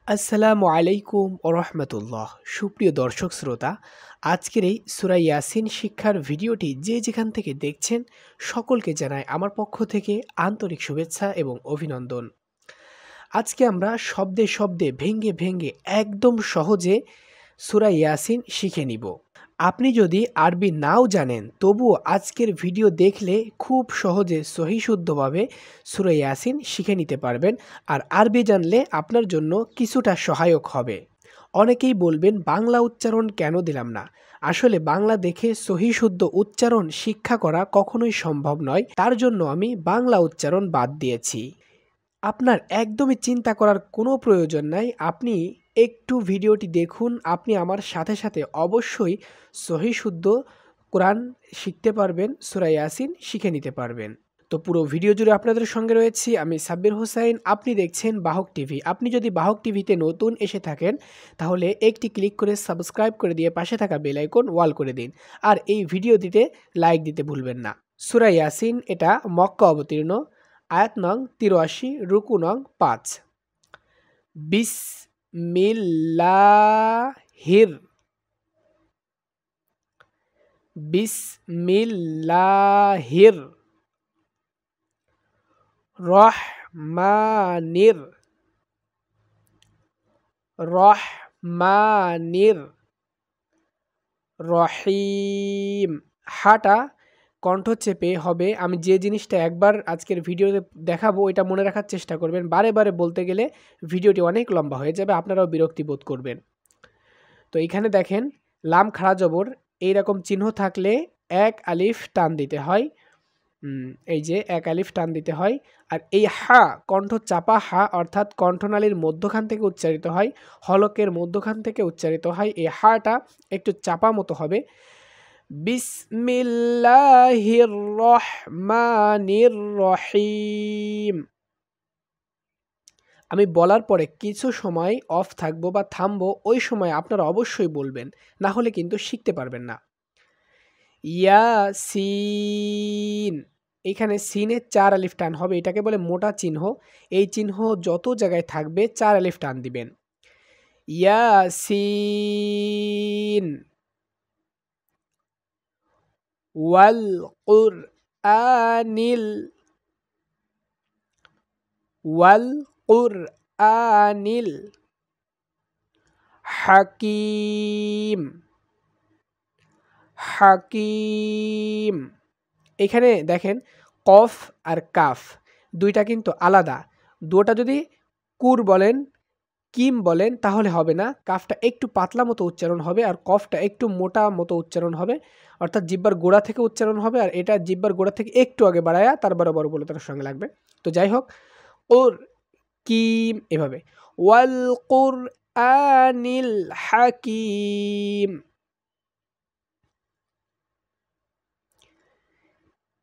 আসসালামু আলাইকুম ও রহমতুল্লাহ। সুপ্রিয় দর্শক শ্রোতা, আজকের এই সূরা ইয়াসিন শিক্ষার ভিডিওটি যে যেখান থেকে দেখছেন সকলকে জানাই আমার পক্ষ থেকে আন্তরিক শুভেচ্ছা এবং অভিনন্দন। আজকে আমরা শব্দে শব্দে ভেঙ্গে ভেঙ্গে একদম সহজে সূরা ইয়াসিন শিখে নিব। আপনি যদি আরবি নাও জানেন তবুও আজকের ভিডিও দেখলে খুব সহজে সহি শুদ্ধভাবে সূরা ইয়াসিন শিখে নিতে পারবেন। আর আরবি জানলে আপনার জন্য কিছুটা সহায়ক হবে। অনেকেই বলবেন বাংলা উচ্চারণ কেন দিলাম না। আসলে বাংলা দেখে সহি শুদ্ধ উচ্চারণ শিক্ষা করা কখনোই সম্ভব নয়, তার জন্য আমি বাংলা উচ্চারণ বাদ দিয়েছি। আপনার একদমই চিন্তা করার কোনো প্রয়োজন নাই। আপনি একটু ভিডিওটি দেখুন, আপনি আমার সাথে সাথে অবশ্যই সহি শুদ্ধ কোরআন শিখতে পারবেন, সূরা ইয়াসিন শিখে নিতে পারবেন। তো পুরো ভিডিও জুড়ে আপনাদের সঙ্গে রয়েছি আমি সাব্বির হোসাইন। আপনি দেখছেন বাহক টিভি। আপনি যদি বাহক টিভিতে নতুন এসে থাকেন তাহলে একটি ক্লিক করে সাবস্ক্রাইব করে দিয়ে পাশে থাকা বেল আইকন ওয়াল করে দিন। আর এই ভিডিওটিতে লাইক দিতে ভুলবেন না। সূরা ইয়াসিন এটা মক্কা অবতীর্ণ। আয়াত নং ৮৩, রুকু নং ৫। বিসমিল্লাহির বিসমিল্লাহির রহমানির রহমানির রহিম। হাটা কণ্ঠ চেপে হবে। আমি যে জিনিসটা একবার আজকের ভিডিওতে দেখাবো এটা মনে রাখার চেষ্টা করবেন। বারে বারে বলতে গেলে ভিডিওটি অনেক লম্বা হয়ে যাবে, আপনারাও বিরক্তি বোধ করবেন। তো এইখানে দেখেন লাম খাড়া জবর এইরকম চিহ্ন থাকলে এক আলিফ টান দিতে হয়। এই যে এক আলিফ টান দিতে হয়। আর এই হা কণ্ঠ চাপা হা, অর্থাৎ কণ্ঠনালীর মধ্যখান থেকে উচ্চারিত হয়, হলকের মধ্যখান থেকে উচ্চারিত হয়। এই হাটা একটু চাপা মতো হবে। বিসমিল্লাহির রহমানির রহিম। আমি বলার পরে কিছু সময় অফ থাকবো বা থামবো, ওই সময় আপনারা অবশ্যই বলবেন, না হলে কিন্তু শিখতে পারবেন না। ইয়াসিন, এখানে সিনে ৪ আলিফ টান হবে, এটাকে বলে মোটা চিহ্ন। এই চিহ্ন যত জায়গায় থাকবে ৪ আলিফ টান দিবেন। ইয়াসিন ওয়াল কুরআনিল ওয়াল কুরআনিল হাকিম হাকিম। এখানে দেখেন কফ আর কাফ দুইটা কিন্তু আলাদা। দুটা যদি কুর বলেন কিম বলেন তাহলে হবে না। কাফটা একটু পাতলা মতো উচ্চারণ হবে আর কফটা একটু মোটা মতো উচ্চারণ হবে, অর্থাৎ জিহ্বার গোড়া থেকে উচ্চারণ হবে। আর এটা জিহ্বার গোড়া থেকে একটু আগে বাড়ায়া তারপরে বড় বলে তার সঙ্গে লাগবে। তো যাই হোক, ওর কিম এভাবে। ওয়াল কুরআনিল হাকিম।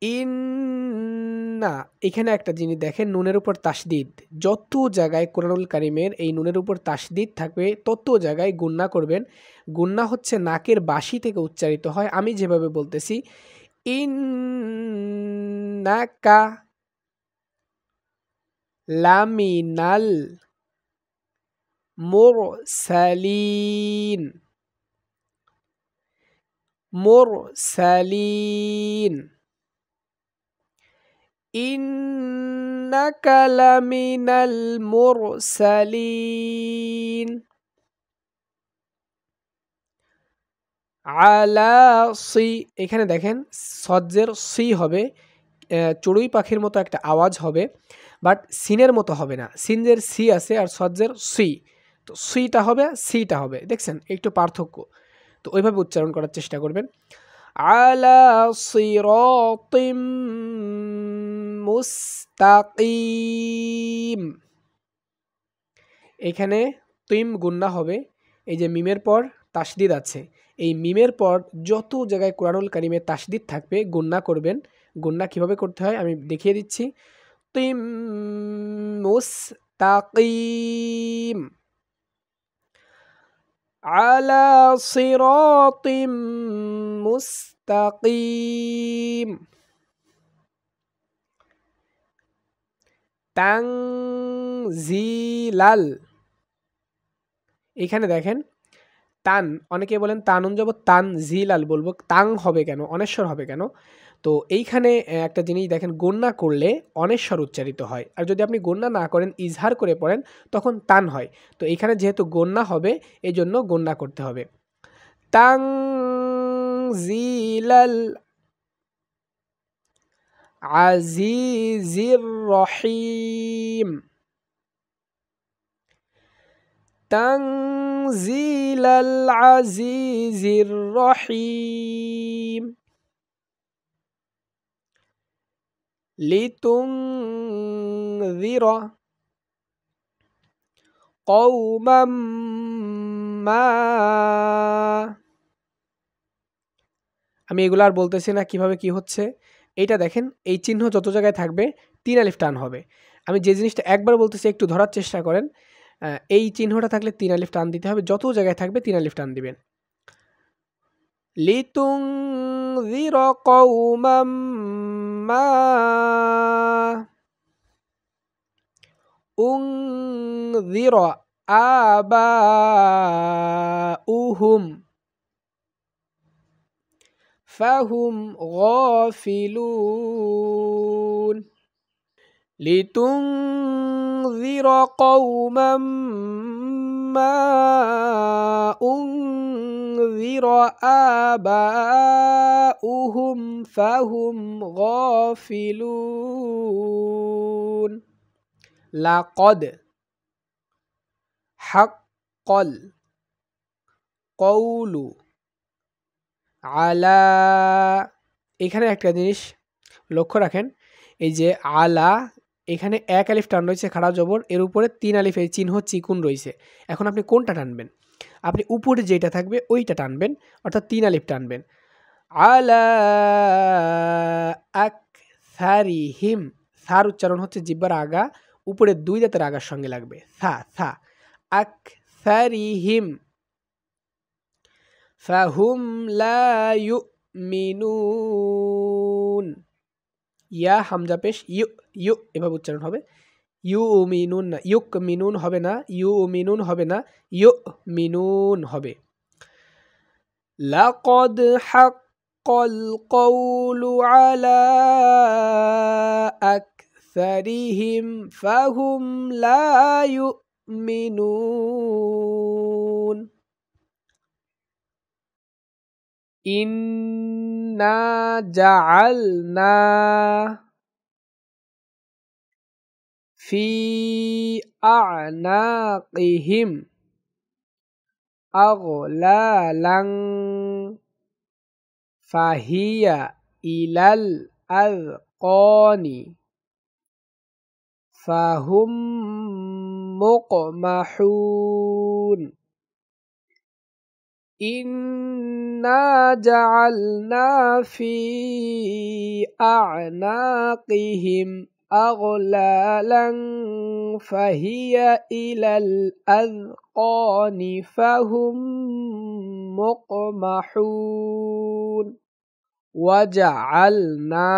ইন্না, এখানে একটা জিনিস দেখেন, নুনের উপর তাসদিদ। যত জায়গায় কোরআনুল কারিমের এই নুনের উপর তাসদিদ থাকবে তত জায়গায় গুন্না করবেন। গুন্না হচ্ছে নাকের বাসি থেকে উচ্চারিত হয়। আমি যেভাবে বলতেছি, ইন্নাকা লামিনাল মুরসালিন মুরসালিন ইন্নাকা লামিনাল মুরসালিন আলা সি। এখানে দেখেন সজ্জের সি হবে, চড়ুই পাখির মতো একটা আওয়াজ হবে, বাট সিনের মতো হবে না। সিনের সি আছে আর সজ্জের সি, তো সিটা হবে সিটা হবে। দেখছেন একটু পার্থক্য। তো ওইভাবে উচ্চারণ করার চেষ্টা করবেন। আলা সিরাতিম মুস্তাকিম। এখানে তিম গুন্না হবে। এই যে মিমের পর তাসদিদ আছে, এই মিমের পর যত জায়গায় কোরআনুল কারিমে তাসদিদ থাকবে গুন্না করবেন। গুন্না কিভাবে করতে হয় আমি দেখিয়ে দিচ্ছি। তিম মুস্তাকিম আলা সিরাতিম মুস্তাকিম। তাংজিলাল এইখানে দেখেন তান, অনেকে বলেন তানুন যাব তান জিলাল বলবো, তাং হবে কেন, অনেশ্বর হবে কেন? তো এইখানে একটা জিনিস দেখেন, গণ্যা করলে অনেশ্বর উচ্চারিত হয়, আর যদি আপনি গণ্যা না করেন ইজহার করে পড়েন তখন তান হয়। তো এইখানে যেহেতু গণ্যা হবে এই জন্য গণ্যা করতে হবে। তাং জিলাল আজিজির রহিম, তানজিলাল আজিজির রহিম, লিতুনযিরা কওমান মা। আমি এগুলো আর বলতেছি না কিভাবে কি হচ্ছে। এইটা দেখেন, এই চিহ্ন যত জায়গায় থাকবে ৩ আলিফ টান হবে। আমি যে জিনিসটা একবার বলতেছি একটু ধরার চেষ্টা করেন। এই চিহ্নটা থাকলে ৩ আলিফ টান দিতে হবে, যত জায়গায় থাকবে ৩ আলিফ টান দিবেন। লিতুনযিরা কওমান মা উনযিরা আবাউহুম ফাহুম গাফিলুন, লিতুনযিরা কওমান মা উনযিরা আবাউহুম ফাহুম গাফিলুন, লাকদ হাক্কাল কওলু আলা। এখানে একটা জিনিস লক্ষ্য রাখেন, এই যে আলা, এখানে ১ আলিফ টান রয়েছে খাড়া জবর, এর উপরে ৩ আলিফ এই চিহ্ন চিকুন রয়েছে। এখন আপনি কোনটা টানবেন? আপনি উপরে যেটা থাকবে ওইটা টানবেন, অর্থাৎ ৩ আলিফ টানবেন। আলা আকসারিহিম, সার উচ্চারণ হচ্ছে জিহ্বার আগা, উপরে ২ দাঁতের আগার সঙ্গে লাগবে, সা সা। আকসারিহিম ফাহুম লা ইউমিনুন, ইয়া হামজা পেশ ইউ, ইউ এভাবে উচ্চারণ হবে। ইউ মিনুন না, ইউক মিনুন হবে না, ইউ মিনুন হবে না, ইউ মিনুন হবে। লাকদ হাক্কাল কওলু আলা আকসারিহিম ফাহুম লা ইউমিনুন। ইন্না জাআলনা ফি আ'নাকিহিম আগলালান ফাহিয়া ইলাল আযকানি ফাহুম মুকমাহুন। ইন্না জাআলনা ফি আ'নাকিহিম আগলালান ফাহিয়া ইলাল আযকানি ফাহুম মুকমাহুন। ওয়াজআলনা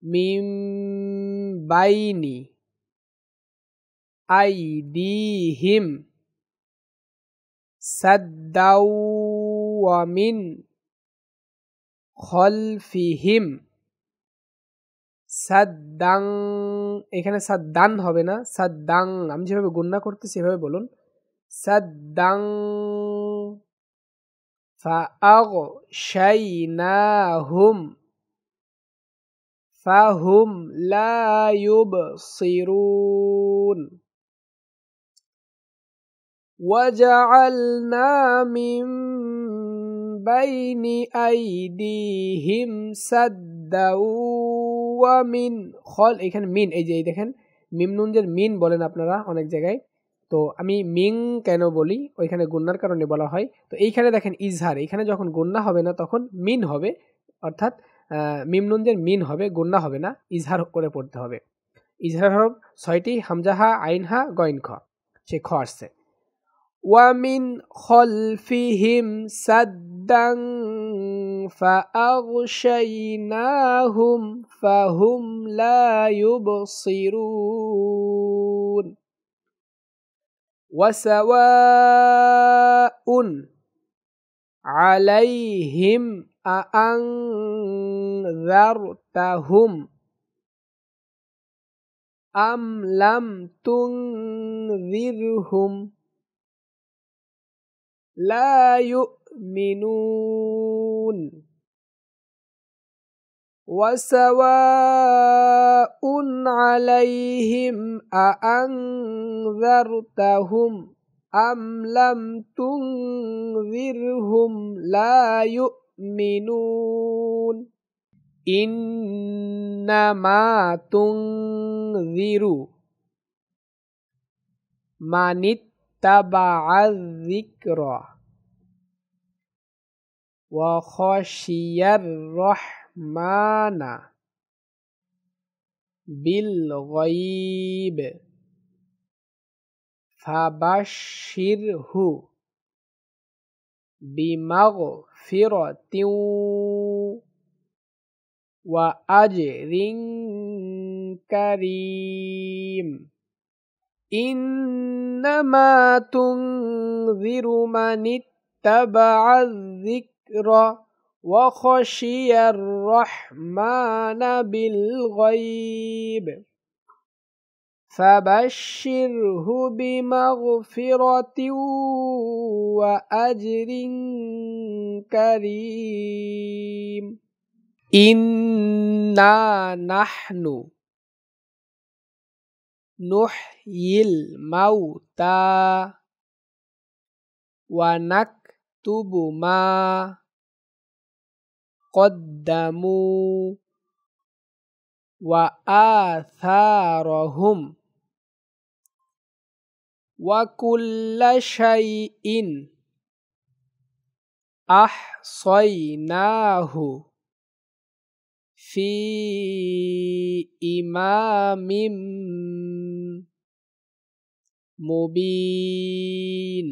মিন বাইনি আইদিহিম সাদ্দাও ওয়া মিন খলফিহিম সাদ্দাং। এখানে সাদ্দান হবে না, সাদ্দাং। আমি যেভাবে গুণনা করতেছি সেভাবে বলুন, সাদ্দাং। ফাআগশাইনাহুম ফাহুম লা ইউবসিরুন। ওয়াজআলনা মিন বাইনি আইদিহিম সাদ্দাও ওয়া মিন খল, এখানে মিন, এই যে এই দেখেন মিম নুন যে মিন বলেন আপনারা অনেক জায়গায়, তো আমি মিং কেন বলি, ওইখানে গুন্নার কারণে বলা হয়। তো এইখানে দেখেন ইজহার, এখানে যখন গুন্না হবে না তখন মিন হবে, অর্থাৎ মিম নুন যে মিন হবে, গুন্না হবে না, ইজহার করে পড়তে হবে। ইজহার হরফ ৬টি, হামজাহা, আইনহা, গইন খ, সে খ আসছে। ওয়ামিন খলফিহিম সাদ্দাং ফাআগশাইনাহুম ফাহুম লা ইউবসিরুন। ওয়াসাওয়াউন আলাইহিম আআনযারতাহুম আম লাম তুনযিরহুম লা ইউমিনুন ওয়াসাওয়াউন আলাইহিম আআনযারতাহুম আম লাম তুনযিরহুম লা ইউমিনুন ইন্নামা তুনযিরু মানিত্তাবা'আয যিকরা ওয়া খাশিয়ার রাহমানা বিল গায়ব ফাবাশশিরহু বিমাগফিরাতিন ওয়া আজরিন কারীম ইন্নামা তুনযিরু মানিত্তাবা'আয যিকরা ওয়া খাশিয়ার রাহমানা বিল গায়ব ফাবাশশিরহু বিমাগফিরাতিন ওয়া আজরিন কারীম ইন্না নাহনু নুহয়িল মাউতা ওয়া নাকতুবু মা কদ্দামু ওয়া আথারহুম ওয়া কুল্লা শাইইন আহসাইনাহু ফি ইমামিম মুবিন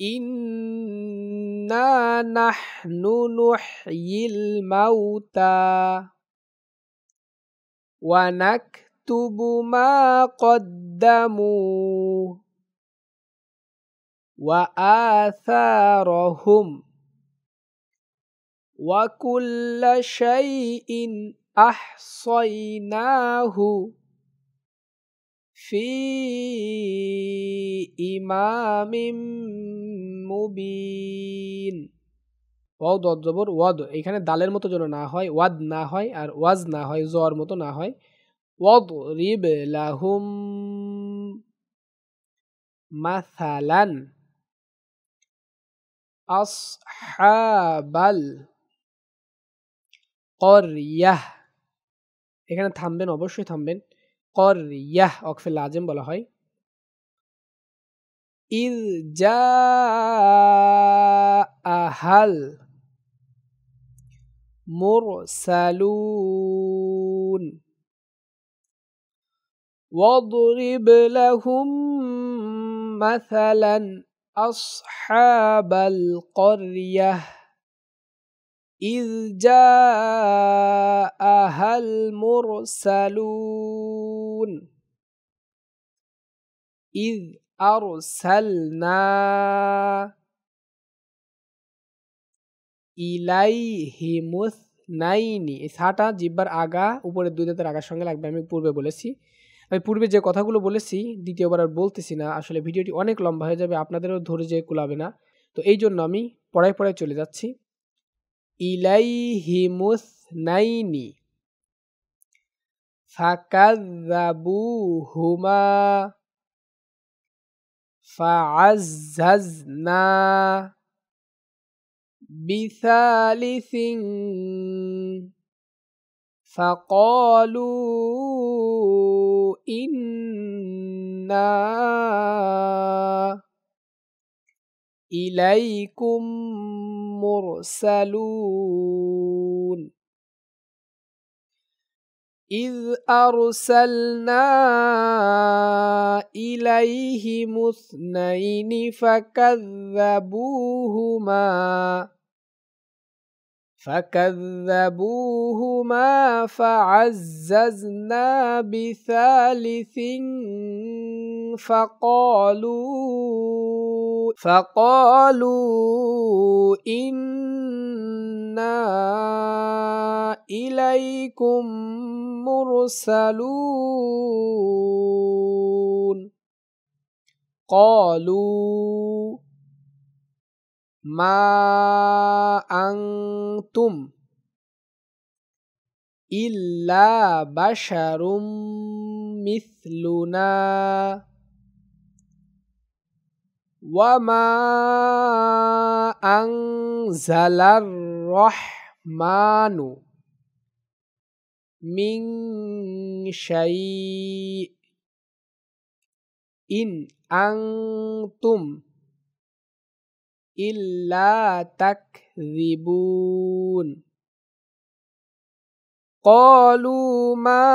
ইন্না নাহনু নুহয়িল মাউতা ওয়া নাকতুবু মা কদ্দামু ওয়া আথারহুম ওয়া কুল্লা শাইইন আহসাইনাহু ফি ইমামিম মুবিন ওয়াদ জবর ওয়াদ এখানে দালের মতো যেন না হয় ওয়াদ না হয় আর ওয়াজ না হয় জর মতো না হয় ওয়াদরিব লাহুম মাসালান আসহাবাল ক্বরয়াহ এখানে থামবেন অবশ্যই থামবেন ক্বরয়াহ ওয়াকফে লাজিম বলা হয় ইয জাআহাল মুরসালুন ওয়াদরিব লাহুম মাসালান আসহাবাল ক্বরয়াহ ইয জাআহাল মুরসালুন ইয আরসালনা ইলাইহিমুসনাইনি এই সাটা জিহ্বার আগা উপরে দুই দাঁতের আগার সঙ্গে লাগবে আমি পূর্বে বলেছি আমি পূর্বে যে কথাগুলো বলেছি দ্বিতীয়বার আর বলতেছি না আসলে ভিডিওটি অনেক লম্বা হয়ে যাবে আপনাদেরও ধৈর্য কুলাবে না তো এই জন্য আমি পড়ায় চলে যাচ্ছি ইলাইহিমুসনাইনি ফাকাযযাবুহুমা ফাআযযাযনা বিসালিসিন ফাকালু ইন্না ইলাইকুম মুরসালুন إذ أرسلنا إليهم اثنين فكذبوهما فعززنا بثالث فقالوا إنا إليكم مرسلون قالوا ما أنتم إلا بشر مثلنا وما أنزل الرحمن من شيء إن أنتم إلا تكذبون قالوا ما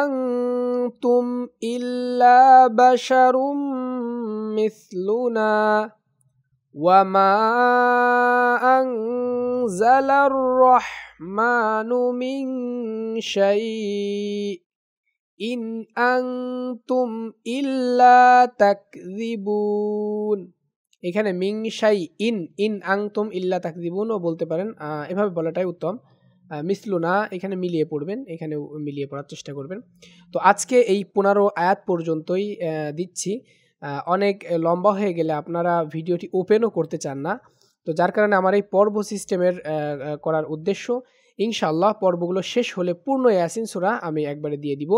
أنتم إلا بشر مثلنا وما أنزل الرحمن من شيء إن أنتم إلا تكذبون এখানে মিং শাই ইন আনতুম ইল্লা তাকযিবুনও বলতে পারেন, এভাবে বলাটাই উত্তম। মিসলুনা এখানে মিলিয়ে পড়বেন, এখানে মিলিয়ে পড়ার চেষ্টা করবেন। তো আজকে এই 15 আয়াত পর্যন্তই দিচ্ছি। অনেক লম্বা হয়ে গেলে আপনারা ভিডিওটি ওপেনও করতে চান না, তো যার কারণে আমার এই পর্ব সিস্টেমের করার উদ্দেশ্য। ইনশাআল্লাহ পর্বগুলো শেষ হলে পূর্ণ ইয়াসিন সূরা আমি একবারে দিয়ে দিব।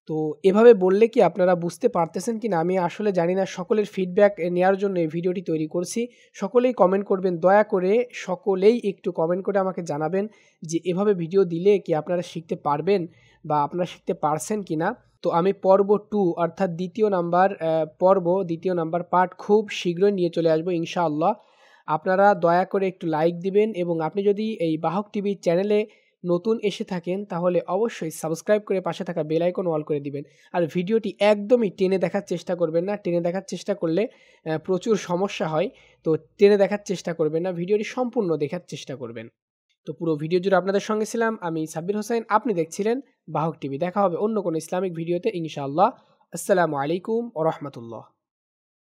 তো এভাবে বললে কি আপনারা বুঝতে পারতেছেন কিনা আমি আসলে জানি না। সকলের ফিডব্যাক নেওয়ার জন্য এই ভিডিওটি তৈরি করছি। সকলেই কমেন্ট করবেন, দয়া করে সকলেই একটু কমেন্ট করে আমাকে জানাবেন যে এভাবে ভিডিও দিলে কি আপনারা শিখতে পারবেন বা আপনারা শিখতে পারছেন কিনা। তো আমি পর্ব 2 অর্থাৎ দ্বিতীয় নাম্বার পার্ট খুব শীঘ্রই নিয়ে চলে আসবো ইনশাআল্লাহ। আপনারা দয়া করে একটু লাইক দিবেন এবং আপনি যদি এই বাহক টিভি চ্যানেলে নতুন এসে থাকেন তাহলে অবশ্যই সাবস্ক্রাইব করে পাশে থাকা বেল আইকন অল করে দিবেন। আর ভিডিওটি একদমই টেনে দেখার চেষ্টা করবেন না, টেনে দেখার চেষ্টা করলে প্রচুর সমস্যা হয়। তো টেনে দেখার চেষ্টা করবেন না, ভিডিওটি সম্পূর্ণ দেখার চেষ্টা করবেন। তো পুরো ভিডিও জুড়ে আপনাদের সঙ্গে ছিলাম আমি সাব্বির হোসাইন, আপনি দেখছিলেন বাহক টিভি। দেখা হবে অন্য কোনো ইসলামিক ভিডিওতে ইনশাআল্লাহ। আসসালামু আলাইকুম ওয়া রাহমাতুল্লাহ।